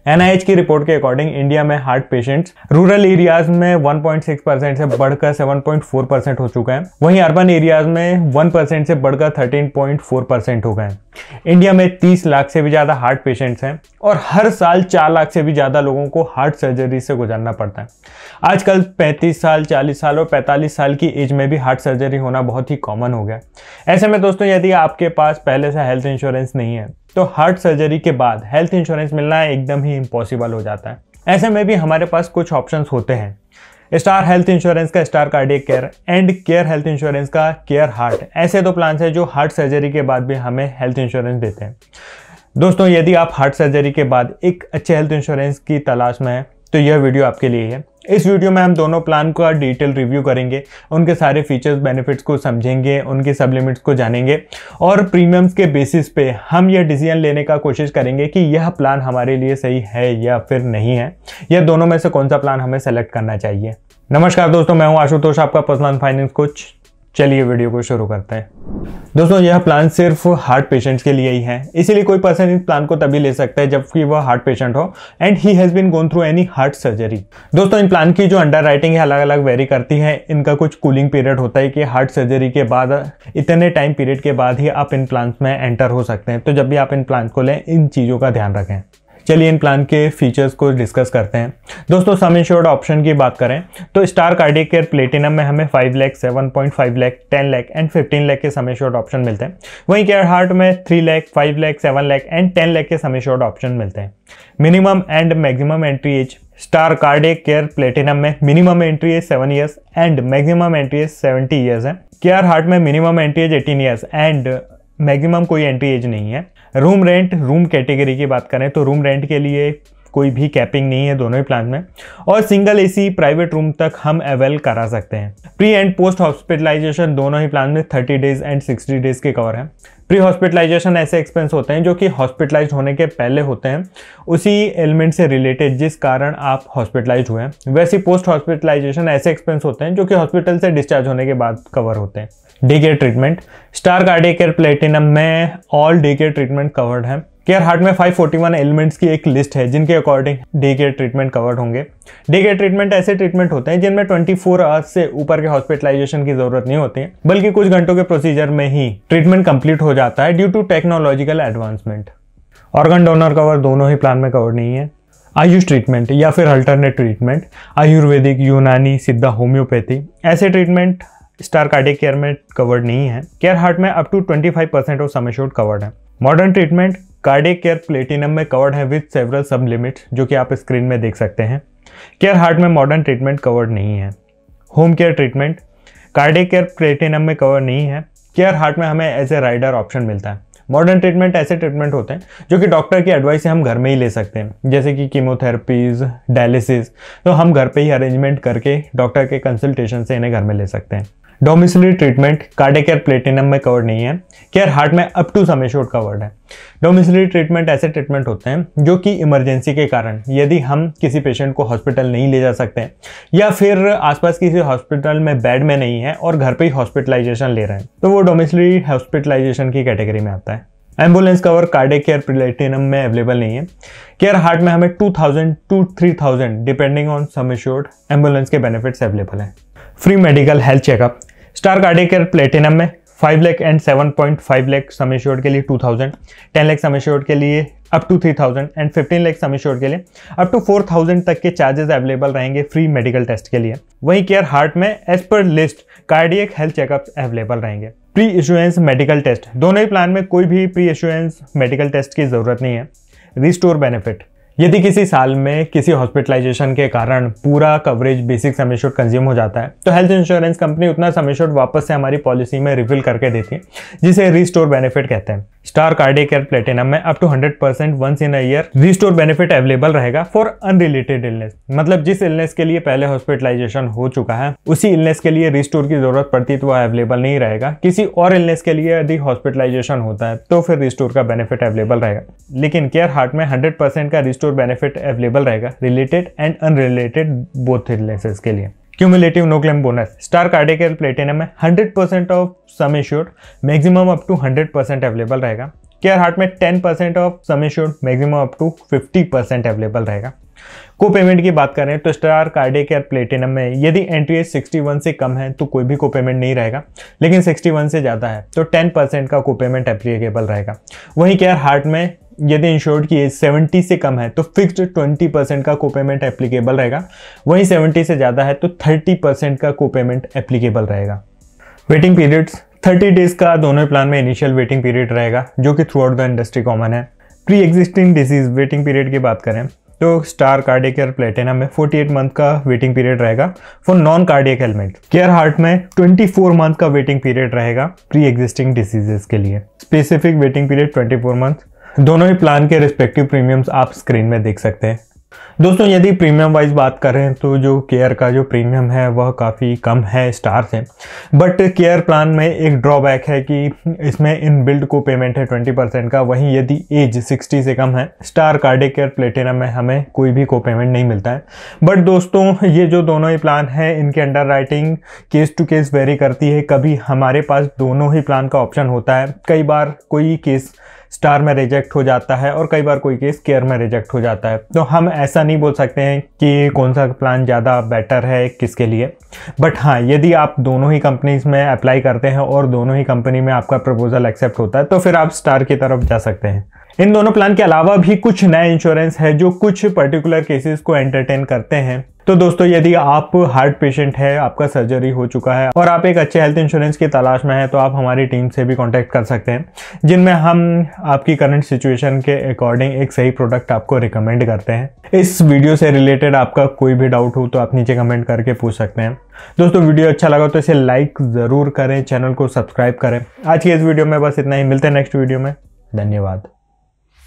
NIH की report के according India में हार्ट पेशेंट्स रूरल एरियाज में 1.6% से बढ़कर 7.4% हो चुका है, वहीं अर्बन एरियाज में 1% से बढ़कर 13.4% हो गए हैं। इंडिया में 30 लाख से भी ज़्यादा हार्ट पेशेंट्स हैं और हर साल 4 लाख से भी ज़्यादा लोगों को हार्ट सर्जरी से गुजरना पड़ता है। आजकल 35 साल, 40 साल और 45 साल की एज में भी हार्ट सर्जरी होना बहुत ही कॉमन हो गया। ऐसे में दोस्तों, यदि आपके पास पहले से हेल्थ इंश्योरेंस नहीं है तो हार्ट सर्जरी के बाद हेल्थ इंश्योरेंस मिलना एकदम ही इम्पॉसिबल हो जाता है। ऐसे में भी हमारे पास कुछ ऑप्शंस होते हैं। स्टार हेल्थ इंश्योरेंस का star cardiac care and care health insurance का केयर हार्ट, ऐसे दो प्लान्स हैं जो हार्ट सर्जरी के बाद भी हमें हेल्थ इंश्योरेंस देते हैं। दोस्तों, यदि आप हार्ट सर्जरी के बाद एक अच्छे हेल्थ इंश्योरेंस की तलाश में हैं तो यह वीडियो आपके लिए है। इस वीडियो में हम दोनों प्लान का डिटेल रिव्यू करेंगे, उनके सारे फीचर्स बेनिफिट्स को समझेंगे, उनकी सब लिमिट्स को जानेंगे और प्रीमियम्स के बेसिस पे हम यह डिसीजन लेने का कोशिश करेंगे कि यह प्लान हमारे लिए सही है या फिर नहीं है, या दोनों में से कौन सा प्लान हमें सेलेक्ट करना चाहिए। नमस्कार दोस्तों, मैं हूं आशुतोष, आपका पर्सनल फाइनेंस कोच। चलिए वीडियो को शुरू करते हैं। दोस्तों, यह प्लान सिर्फ हार्ट पेशेंट्स के लिए ही है, इसीलिए कोई पर्सन इस प्लान को तभी ले सकता है जबकि वह हार्ट पेशेंट हो and he has been gone through any heart surgery. दोस्तों, इन प्लान की जो अंडर राइटिंग है अलग अलग वेरी करती है। इनका कुछ कूलिंग पीरियड होता है कि हार्ट सर्जरी के बाद इतने टाइम पीरियड के बाद ही आप इन प्लान में एंटर हो सकते हैं। तो जब भी आप इन प्लान को लें, इन चीज़ों का ध्यान रखें। चलिए इन प्लान के फीचर्स को डिस्कस करते हैं। दोस्तों, सम इंश्योर्ड ऑप्शन की बात करें तो स्टार कार्डियक केयर प्लेटिनम में हमें 5 लाख, 7.5 लाख, 10 लाख एंड 15 लाख के सम इंश्योर्ड ऑप्शन मिलते हैं। वहीं केयर हार्ट में 3 लाख, 5 लाख, 7 लाख एंड 10 लाख के सम इंश्योर्ड ऑप्शन मिलते हैं। Minimum and maximum entry age Star cardiac care platinum में minimum entry age 7 years and maximum entry age 70 years है। केयर हार्ट में minimum entry age 18 years and maximum कोई entry age नहीं है। Room rent, room category की बात करें तो रूम रेंट के लिए कोई भी कैपिंग नहीं है दोनों ही प्लान में, और सिंगल एसी प्राइवेट रूम तक हम अवेल करा सकते हैं। प्री एंड पोस्ट हॉस्पिटलाइजेशन दोनों ही प्लान में 30 डेज एंड 60 डेज के कवर है। प्री हॉस्पिटलाइजेशन ऐसे एक्सपेंस होते हैं जो कि हॉस्पिटलाइज होने के पहले होते हैं, उसी एलिमेंट से रिलेटेड जिस कारण आप हॉस्पिटलाइज हुए हैं। वैसे पोस्ट हॉस्पिटलाइजेशन ऐसे एक्सपेंस होते हैं जो कि हॉस्पिटल से डिस्चार्ज होने के बाद कवर होते हैं। Day care treatment, Star cardiac care platinum में all day care treatment covered है। केयर हार्ट में 541 एलिमेंट्स की एक लिस्ट है जिनके according day care treatment covered होंगे। डे केयर ट्रीटमेंट ऐसे ट्रीटमेंट होते हैं जिनमें 24 आवर्स से ऊपर के हॉस्पिटलाइजेशन की जरूरत नहीं होती है, बल्कि कुछ घंटों के प्रोसीजर में ही ट्रीटमेंट कंप्लीट हो जाता है due to technological advancement. Organ donor cover दोनों ही प्लान में कवर नहीं है। आयुष ट्रीटमेंट या फिर अल्टरनेट ट्रीटमेंट, आयुर्वेदिक, यूनानी, सिद्धा, होम्योपैथी, ऐसे ट्रीटमेंट स्टार कार्डियक केयर में कवर्ड नहीं है। केयर हार्ट में up to 25% of sum assured covered है। Modern treatment cardiac care platinum में कवर्ड है विद सेवरल सब लिमिट्स, जो कि आप स्क्रीन में देख सकते हैं। केयर हार्ट में मॉडर्न ट्रीटमेंट कवर्ड नहीं है। Home care treatment cardiac care platinum में कवर नहीं है। केयर हार्ट में हमें एज ए राइडर ऑप्शन मिलता है। मॉडर्न ट्रीटमेंट ऐसे ट्रीटमेंट होते हैं जो कि डॉक्टर की एडवाइस से हम घर में ही ले सकते हैं, जैसे कि कीमोथेरेपीज, डायलिसिस, तो हम घर पे ही अरेंजमेंट करके डॉक्टर के कंसल्टेशन से इन्हें घर में ले सकते हैं। Domiciliary treatment cardiac care platinum में कवर्ड नहीं है। केयर हार्ट में up to sum assured covered है। डोमिसिलरी ट्रीटमेंट ऐसे ट्रीटमेंट होते हैं जो कि इमरजेंसी के कारण, यदि हम किसी पेशेंट को हॉस्पिटल नहीं ले जा सकते हैं या फिर आसपास किसी हॉस्पिटल में बेड में नहीं है और घर पे ही हॉस्पिटलाइजेशन ले रहे हैं, तो वो डोमिसिलरी हॉस्पिटलाइजेशन की कैटेगरी में आता है। Ambulance cover cardiac care platinum में अवेलेबल नहीं है। केयर हार्ट में हमें 2000 to 3000 depending on sum assured ambulance के बेनिफिट्स अवेलेबल हैं। Free medical health checkup star cardiac care platinum में 5 lakh and 7.5 lakh sum assured के लिए 2000, 10 लाख सम एश्योर्ड के लिए up to 3000 and 15 lakh sum assured के लिए अप टू 4000 तक के चार्जेस अवेलेबल रहेंगे फ्री मेडिकल टेस्ट के लिए। वहीं केयर हार्ट में as per list cardiac health checkups available रहेंगे। प्री इश्योरेंस मेडिकल टेस्ट दोनों ही प्लान में कोई भी प्री इश्योरेंस मेडिकल टेस्ट की जरूरत नहीं है। रिस्टोर बेनिफिट, यदि किसी साल में किसी हॉस्पिटलाइजेशन के कारण पूरा coverage basic sum assured consume हो जाता है तो हेल्थ इंश्योरेंस कंपनी उतना सम एश्योर्ड वापस से हमारी पॉलिसी में रिफिल करके देती है, जिसे रिस्टोर बेनिफिट कहते हैं। स्टार कार्डियक केयर प्लेटिनम में up to 100% once in a year restore benefit available रहेगा फॉर अनरिलेटेड इलनेस, मतलब जिस इलनेस के लिए पहले हॉस्पिटलाइजेशन हो चुका है उसी इलनेस के लिए रिस्टोर की जरूरत पड़ती तो वह अवेलेबल नहीं रहेगा। किसी और इलनेस के लिए यदि हॉस्पिटलाइजेशन होता है तो फिर रिस्टोर का बेनिफिट अवेलेबल रहेगा, लेकिन केयर हार्ट में 100% का रिस्टोर बेनिफिट अवेलेबल रहेगा related and unrelated both illnesses के लिए। Cumulative no claim bonus star cardiac care platinum में 100% of sum assured maximum up to 100% available रहेगा। केयर हार्ट में 10% of sum assured maximum up to 50% available रहेगा। को payment की बात करें तो स्टार कार्डियक केयर प्लेटिनम में यदि एंट्री एज 61 से कम है तो कोई भी को पेमेंट नहीं रहेगा, लेकिन 61 से ज़्यादा है तो 10% का को पेमेंट एप्लीकेबल रहेगा। वहीं केयर हार्ट में यदि इंश्योर्ड की एज 70 से कम है तो फिक्स्ड 20% का को पेमेंट एप्लीकेबल रहेगा। वहीं 70 से ज़्यादा है तो 30% का को पेमेंट एप्लीकेबल रहेगा। वेटिंग पीरियड्स 30 डेज का दोनों प्लान में इनिशियल वेटिंग पीरियड रहेगा, जो कि throughout the industry common है। Pre existing disease waiting period की बात करें तो स्टार कार्डियक केयर प्लेटिनम में 48 मंथ का वेटिंग पीरियड रहेगा for non cardiac element. Care heart में 24 मंथ का वेटिंग पीरियड रहेगा प्री एग्जिस्टिंग डिसीजेस के लिए। Specific waiting period 24 month. दोनों ही प्लान के रिस्पेक्टिव प्रीमियम्स आप स्क्रीन में देख सकते हैं। दोस्तों यदि प्रीमियम वाइज बात करें तो जो केयर का जो प्रीमियम है वह काफ़ी कम है स्टार से, बट केयर प्लान में एक ड्रॉबैक है कि इसमें इन बिल्ड को पेमेंट है 20% का। वहीं यदि एज 60 से कम है स्टार कार्डियक केयर प्लेटिनम में हमें कोई भी को पेमेंट नहीं मिलता है। बट दोस्तों ये जो दोनों ही प्लान है इनके underwriting case to case vary करती है। कभी हमारे पास दोनों ही प्लान का ऑप्शन होता है, कई बार कोई केस स्टार में रिजेक्ट हो जाता है और कई बार कोई केस केयर में रिजेक्ट हो जाता है। तो हम ऐसा नहीं बोल सकते हैं कि कौन सा प्लान ज़्यादा बेटर है किसके लिए। बट हाँ, यदि आप दोनों ही कंपनीज में अप्लाई करते हैं और दोनों ही कंपनी में आपका प्रपोजल एक्सेप्ट होता है तो फिर आप स्टार की तरफ जा सकते हैं। इन दोनों प्लान के अलावा भी कुछ नए इंश्योरेंस है जो कुछ पर्टिकुलर केसेस को एंटरटेन करते हैं। तो दोस्तों यदि आप हार्ट पेशेंट है, आपका सर्जरी हो चुका है और आप एक अच्छे हेल्थ इंश्योरेंस की तलाश में है तो आप हमारी टीम से भी कांटेक्ट कर सकते हैं, जिनमें हम आपकी करंट सिचुएशन के अकॉर्डिंग एक सही प्रोडक्ट आपको रिकमेंड करते हैं। इस वीडियो से रिलेटेड आपका कोई भी डाउट हो तो आप नीचे कमेंट करके पूछ सकते हैं। दोस्तों वीडियो अच्छा लगा तो इसे लाइक ज़रूर करें, चैनल को सब्सक्राइब करें। आज की इस वीडियो में बस इतना ही, मिलते हैं नेक्स्ट वीडियो में। धन्यवाद।